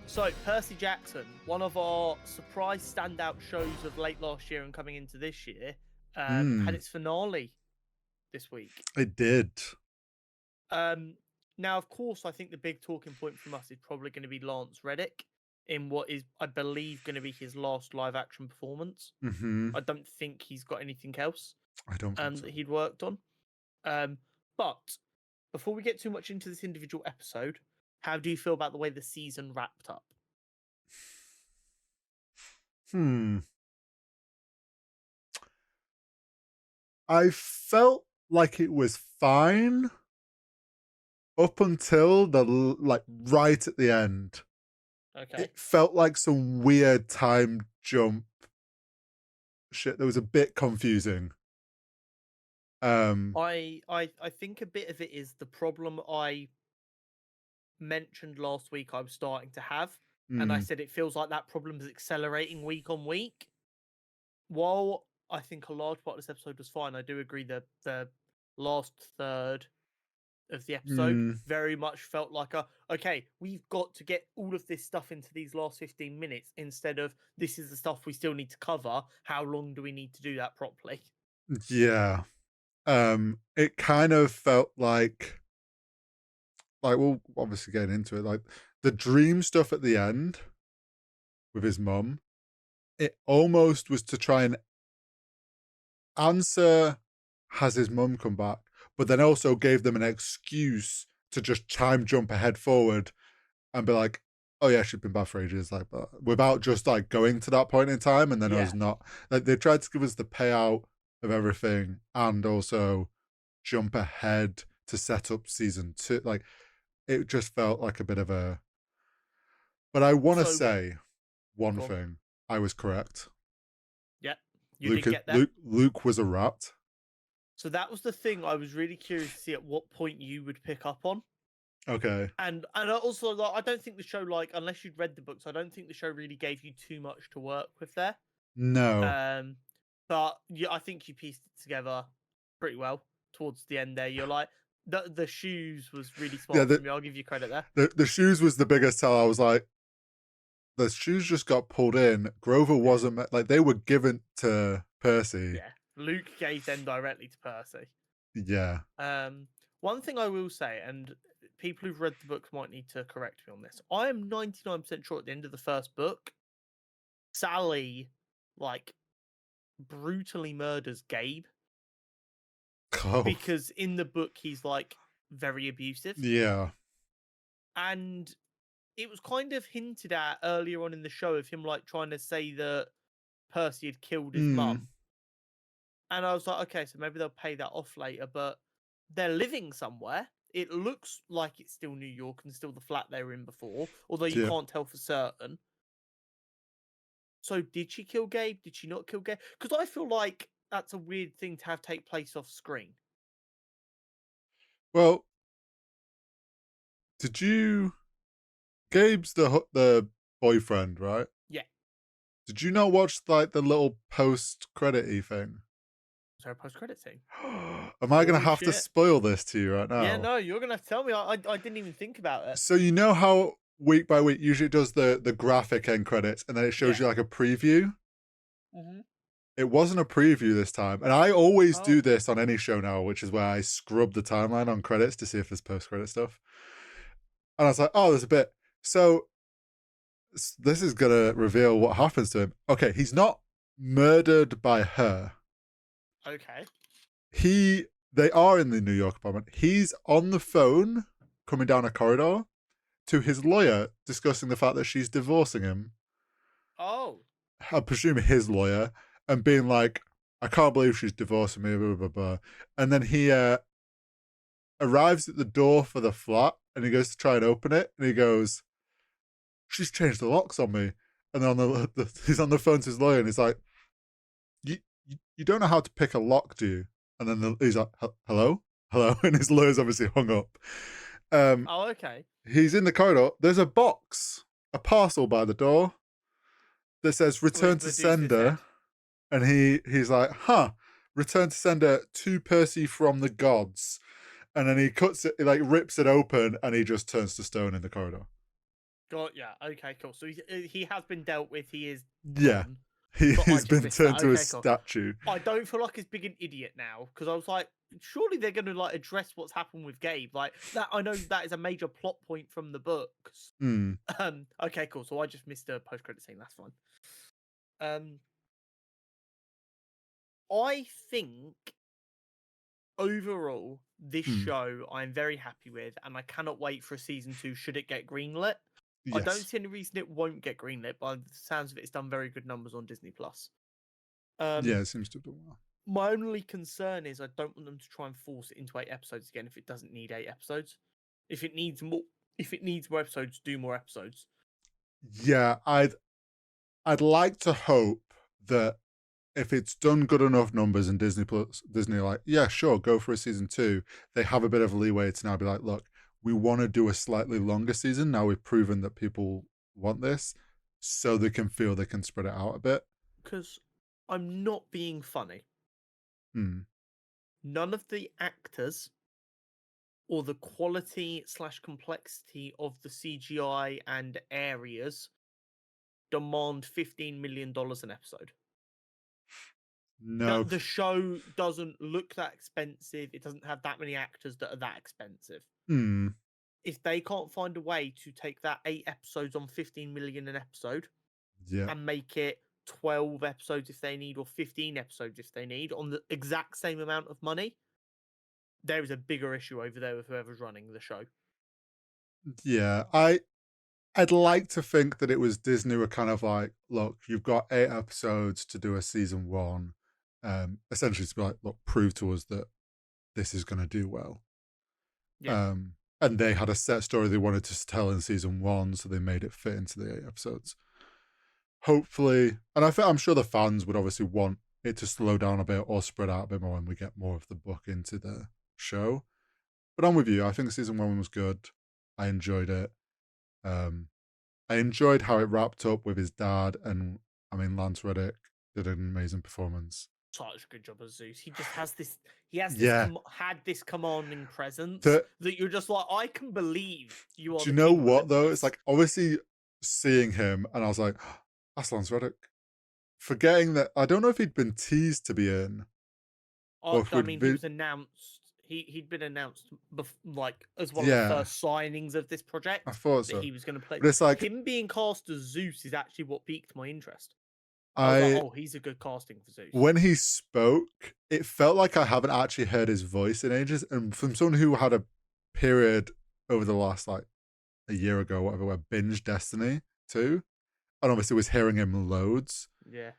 So, Percy Jackson, one of our surprise standout shows of late last year and coming into this year, had its finale this week. It did. Now, of course, I think the big talking point from us is probably going to be Lance Reddick in what is, I believe, going to be his last live action performance. Mm-hmm. I don't think he's got anything else I don't think so. that he'd worked on. But before we get too much into this individual episode, how do you feel about the way the season wrapped up? I felt like it was fine up until right at the end. Okay. It felt like some weird time jump shit that was a bit confusing. I think a bit of it is the problem I mentioned last week I was starting to have, and I said it feels like that problem is accelerating week on week. While I think a large part of this episode was fine, I do agree that the last third of the episode very much felt like okay, we've got to get all of this stuff into these last 15 minutes instead of this is the stuff we still need to cover. How long do we need to do that properly? Yeah. It kind of felt like we'll obviously get into it, like the dream stuff at the end with his mum, it almost was to try and answer, has his mum come back, but then also gave them an excuse to just time jump ahead forward and be like, oh yeah, she's been back for ages, like, but without just like going to that point in time and then Yeah. us not, like, they tried to give us the payout of everything and also jump ahead to set up season 2. Like, it just felt like a bit of a, but I want to So, say one go on. thing. I was correct. Yeah, you did get that. Luke was a rat. So that was the thing I was really curious to see at what point you would pick up on. Okay. And also, like, I don't think the show, like, unless you'd read the books, I don't think the show really gave you too much to work with there. No. But yeah, I think you pieced it together pretty well towards the end there. You're like, the shoes was really smart from you. I'll give you credit there. The shoes was the biggest tell. I was like, the shoes just got pulled in. Grover wasn't, like, they were given to Percy. Yeah, Luke gave them directly to Percy. Yeah. One thing I will say, and people who've read the books might need to correct me on this. I am 99% sure at the end of the first book, Sally, like, brutally murders Gabe. Oh. Because in the book, he's, like, very abusive. Yeah. And it was kind of hinted at earlier on in the show of him, like, trying to say that Percy had killed his mum. And I was like, okay, so maybe they'll pay that off later, but they're living somewhere. It looks like it's still New York and still the flat they were in before, although you can't tell for certain. So did she kill Gabe? Did she not kill Gabe? Because I feel like that's a weird thing to have take place off screen. Well, did you... Gabe's the boyfriend, right? Yeah. Did you not watch, like, the little post-credit-y thing? Is there a post-credit scene? Am I going to have to spoil this to you right now? Yeah, no, you're going to have to tell me. I didn't even think about it. So you know how week by week usually it does the graphic end credits and then it shows you like a preview? It wasn't a preview this time. And I always do this on any show now, which is where I scrub the timeline on credits to see if there's post-credit stuff. And I was like, oh, there's a bit. So this is going to reveal what happens to him. Okay, he's not murdered by her. Okay. They are in the New York apartment. He's on the phone coming down a corridor to his lawyer discussing the fact that she's divorcing him. Oh. I presume his lawyer, and being like, I can't believe she's divorcing me, blah, blah, blah. And then he arrives at the door for the flat and he goes to try and open it and he goes, she's changed the locks on me. And then he's on the phone to his lawyer and he's like, you don't know how to pick a lock, do you? And then he's like, hello? And his lawyer's obviously hung up. Oh, okay. He's in the corridor. There's a box, a parcel by the door that says return to sender. And he's like, return to sender to Percy from the gods. And then he cuts it, like rips it open and he just turns to stone in the corridor. Got yeah. Okay, cool. So he has been dealt with. He is Yeah, gone. But I he's just been missed that. turned to a Okay, cool. statue. I don't feel like he's being an idiot now because I was like, surely they're going to like address what's happened with Gabe. Like that, I know that is a major plot point from the books. Hmm. Okay, cool. So I just missed a post-credit scene. That's fine. I think overall this Hmm. show I'm very happy with, and I cannot wait for a season 2. Should it get greenlit? I don't Yes. see any reason it won't get greenlit. By the sounds of it, it's done very good numbers on Disney Plus. Yeah, it seems to have done well. My only concern is I don't want them to try and force it into 8 episodes again if it doesn't need 8 episodes. If it needs more episodes, do more episodes. Yeah, I'd like to hope that if it's done good enough numbers and Disney like, yeah, sure, go for a season 2, they have a bit of leeway to now be like, look, we want to do a slightly longer season. Now we've proven that people want this, so they can feel they can spread it out a bit. Because I'm not being funny. Hmm. None of the actors or the quality/complexity of the CGI and areas demand $15 million an episode. No. The show doesn't look that expensive. It doesn't have that many actors that are that expensive. Hmm. If they can't find a way to take that 8 episodes on 15 million an episode Yeah. and make it 12 episodes if they need, or 15 episodes if they need, on the exact same amount of money, there is a bigger issue over there with whoever's running the show. Yeah. I'd like to think that it was Disney were kind of like, look, you've got 8 episodes to do a season 1. Essentially to be like, look, prove to us that this is going to do well. Yeah. And they had a set story they wanted to tell in season 1, so they made it fit into the 8 episodes. Hopefully, and I'm sure the fans would obviously want it to slow down a bit or spread out a bit more when we get more of the book into the show. But I'm with you. I think season 1 was good. I enjoyed it. I enjoyed how it wrapped up with his dad, and I mean Lance Reddick did an amazing performance. Such a good job as Zeus. He just has this. He has this. Yeah. Had this commanding presence The, that you're just like, I can believe you are do the you know king of what though? Olympus. It's like obviously seeing him, and I was like, that's Lance Reddick. Forgetting that I don't know if he'd been teased to be in, or if I we'd mean, he been. was announced. He'd been announced like as one of the Yeah, first signings of this I project thought that so. he was going to play. But it's like Him being cast as Zeus is actually what piqued my interest. I was like, I oh, he's a good casting for Zeus. when he spoke, it felt like I haven't actually heard his voice in ages, and from someone who had a period over the last like a year ago, whatever, where binge Destiny 2, and obviously was hearing him loads. Yeah.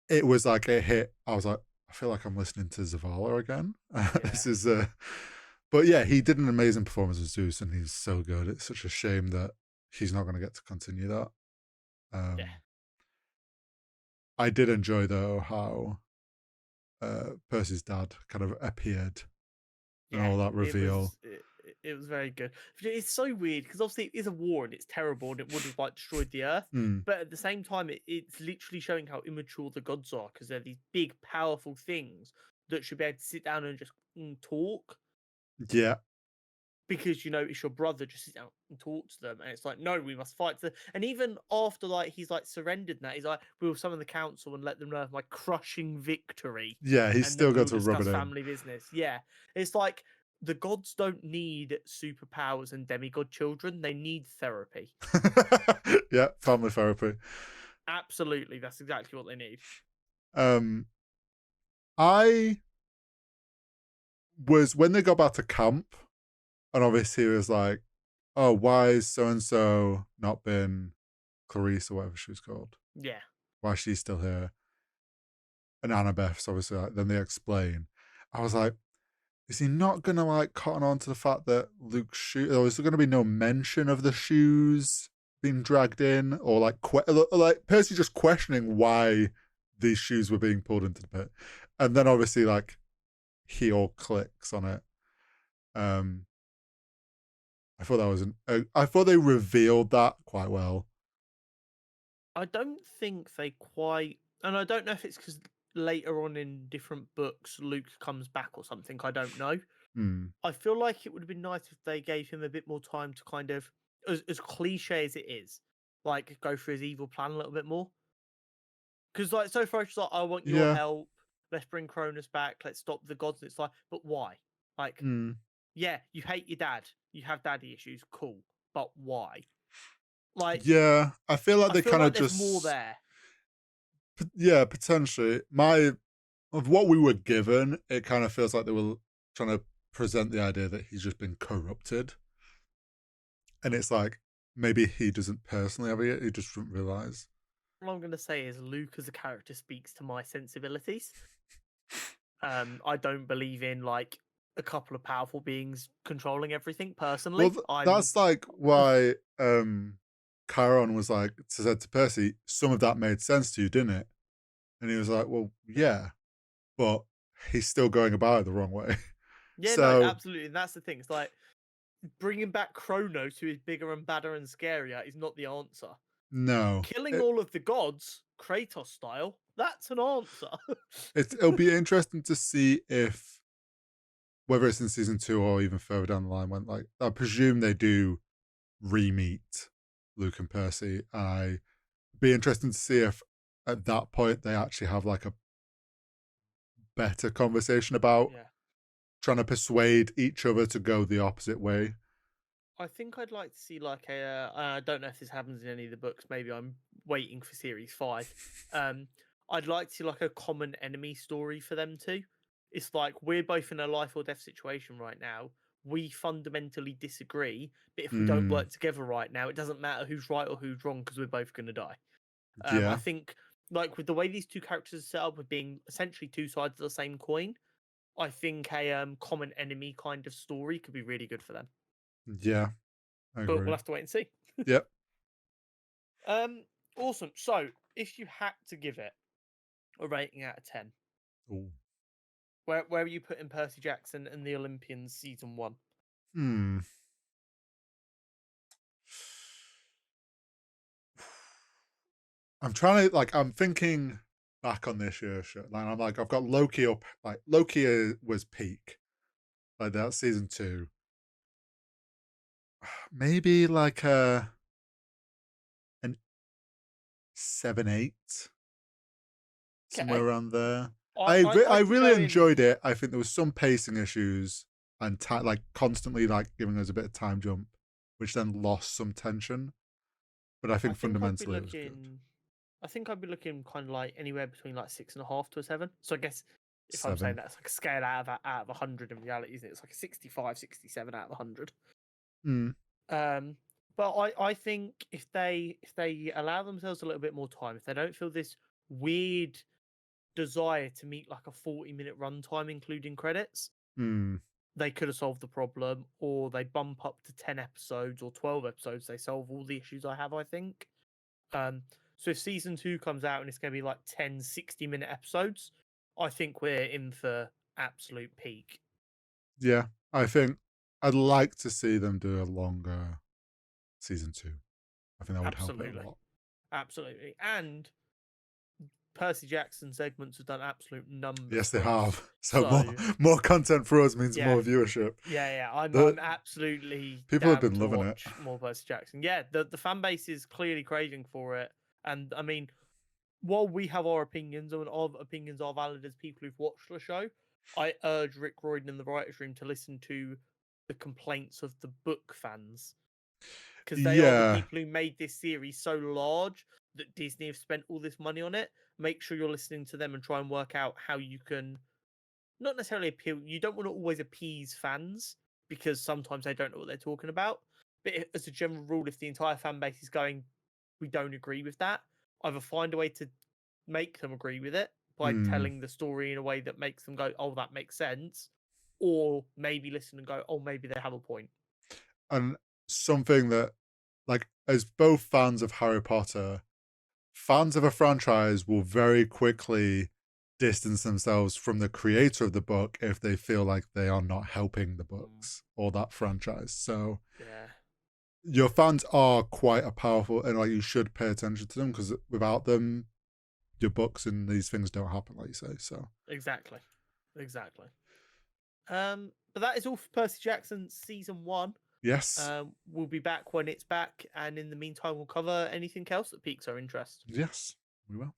It was like a hit. I was like, I feel like I'm listening to Zavala again. This is but yeah, he did an amazing performance as Zeus, and he's so good. It's such a shame that he's not going to get to continue that. Yeah. I did enjoy though how Percy's dad kind of appeared and Yeah, all that reveal. it was very good. It's so weird because obviously it is a war and it's terrible and it would have like destroyed the earth. Mm, But at the same time, it's literally showing how immature the gods are because they're these big, powerful things that should be able to sit down and just talk. yeah, Because it's your brother, just sit down and talk to them, and it's like, no, we must fight. And even after like he's like surrendered, and that he's like, we will summon the council and let them know of my crushing victory, yeah. He's and still then we got will to rub discuss it in. family business. Yeah, it's like the gods don't need superpowers and demigod children; they need therapy. Yeah, family therapy. Absolutely, that's exactly what they need. I was when they got back to camp, and obviously it was like, oh, why is so and so not been Clarice or whatever she was called? Yeah, Why she's still here? And Annabeth's obviously like, then they explain. I was like, is he not gonna like cotton on to the fact that Luke's shoe, or is there gonna be no mention of the shoes being dragged in, or like Percy just questioning why these shoes were being pulled into the pit, and then obviously like he all clicks on it. I thought that was I thought they revealed that quite well. I don't think they quite, and I don't know if it's because later on in different books Luke comes back or something. I don't know. Hmm. I feel like it would have been nice if they gave him a bit more time to kind of as cliche as it is, like go through his evil plan a little bit more. Because like so far, it's like I want your Yeah. help. Let's bring Cronus back. Let's stop the gods. And it's like, but why? Like, Mm. yeah, you hate your dad. You have daddy issues. Cool, but why? Like, Yeah, I feel like I they feel kind of like there's more just, there. yeah, potentially. Of what we were given, it kind of feels like they were trying to present the idea that he's just been corrupted. And it's like, maybe he doesn't personally have it, he just didn't realize. All I'm gonna say is Luke as a character speaks to my sensibilities. I don't believe in like a couple of powerful beings controlling everything. Well, Personally, I'm that's like why Chiron was like, said to Percy, some of that made sense to you, didn't it? And he was like, well, yeah, but he's still going about it the wrong way. yeah, no, So, absolutely, and that's the thing. It's like bringing back Kronos, who is bigger and badder and scarier, is not the answer. no. Killing all of the gods, Kratos style, that's an answer. It'll be interesting to see if, whether it's in season 2 or even further down the line, when, like, I presume they do re-meet Luke and Percy. I be interesting to see if at that point they actually have like a better conversation about Yeah. trying to persuade each other to go the opposite way. I think I'd like to see like a. I don't know if this happens in any of the books. Maybe I'm waiting for series 5. I'd like to see like a common enemy story for them too. It's like we're both in a life or death situation right now. We fundamentally disagree, but if we don't Mm, work together right now, it doesn't matter who's right or who's wrong because we're both going to die. I yeah, think like with the way these two characters are set up, with being essentially two sides of the same coin, I think a common enemy kind of story could be really good for them. yeah, I But agree. we'll have to wait and see. Yep. Um, awesome. So, if you had to give it a rating out of 10, Ooh. where are you putting Percy Jackson and the Olympians season 1? Hmm. I'm trying to like. I'm thinking back on this year's show. Like, I'm like, I've got Loki up. Like, Loki was peak. Like, that season 2. Maybe like an 7, 8, somewhere Okay. around there. I, I, I I can really go in. enjoyed it. I think there was some pacing issues and like constantly like giving us a bit of time jump, which then lost some tension. But I I think think I'd be fundamentally it was good. looking. I think I'd be looking kind of like anywhere between like 6.5 to a 7. So I guess if I'm saying 7. that, it's like a scale out of 100 in reality, isn't it? It's like a 65, 67 out of 100. Mm, Um, but I think if they allow themselves a little bit more time, if they don't feel this weird desire to meet like a 40-minute runtime, including credits, mm, they could have solved the problem, or they bump up to 10 episodes or 12 episodes. They solve all the issues I have, I think. So if season 2 comes out and it's going to be like 10 60-minute episodes, I think we're in for absolute peak. yeah, I think I'd like to see them do a longer season 2. I think that would help it a Absolutely. lot. Absolutely. And Percy Jackson segments have done absolute numbers Yes, they for us. have. So So more content for us means yeah, more viewership. yeah. I'm The absolutely people have down been to loving it. watch more Percy Jackson. Yeah, the fan base is clearly craving for it. And I mean, while we have our opinions and our opinions are valid as people who've watched the show, I urge Rick Royden in the writers' room to listen to the complaints of the book fans, because they are the Yeah, people who made this series so large that Disney have spent all this money on it. Make sure you're listening to them and try and work out how you can not necessarily appeal. You don't want to always appease fans because sometimes they don't know what they're talking about. But as a general rule, if the entire fan base is going, we don't agree with that, either find a way to make them agree with it by mm. telling the story in a way that makes them go, oh, that makes sense, or maybe listen and go, oh, maybe they have a point. And something that, like, as both fans of Harry Potter, fans of a franchise will very quickly distance themselves from the creator of the book if they feel like they are not helping the Mm, books or that franchise. So yeah, your fans are quite a powerful, and like you should pay attention to them because without them, your books and these things don't happen, like you say. So exactly. But that is all for Percy Jackson season 1. Yes. We'll be back when it's back, and in the meantime, we'll cover anything else that piques our interest. Yes, we will.